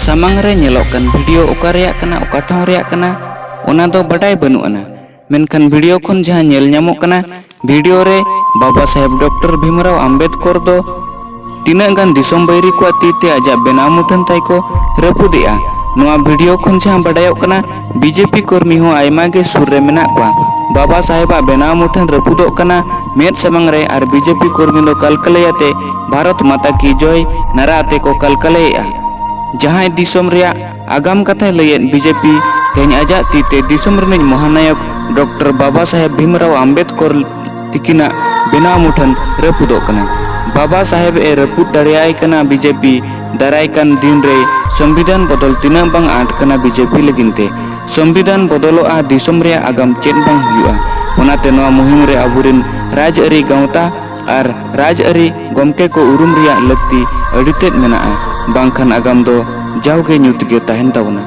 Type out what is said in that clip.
सामांग रे ñelokan video ओका रेयाक कना ओका ठाव रेयाक कना ओना दो बडाय बनु अना मेनखान वीडियो खन जहां ñel ñamok कना वीडियो रे बाबा साहेब डॉक्टर भीमराव अंबेडकर दो तीना गान दिसम बैरी को तीते आजा बेनाव मुठन ताई को रपुदेआ नोआ वीडियो खन जहां बडायोक कना बीजेपी कर्मी हो आयमा गे सुर रे मेना को बाबा साहेबा बेनाव मुठन रपुदोक कना मेद सामांग रे आर बीजेपी कर्मी दो कलकलेयाते भारत माता की जय नाराते को कलकलेया जहां दिसम रिया आगाम कथा लयेन बीजेपी तेन आजा तीते दिसम रनिज महानायक डॉक्टर बाबा साहेब भीमराव अंबेडकर तिकिना बेनाव मुठन रपुदोक कना बाबा साहेब ए रपुद दाड़ेयाय कना बीजेपी दारायकान दिन रे संविधान बदल तीना बांग आट कना बीजेपी लगिनते संविधान बदलोआ दिसम रे आगाम चेन बांग हुआ ओनाते नोआ मुहिम रे आबुरिन राजआरी गावता आर राजआरी गमके को उरुम रिया लगती अडितेद मेनाआ बांखान आगाम दो जावगे ᱧᱩᱛ गे ताहेन ताबोना।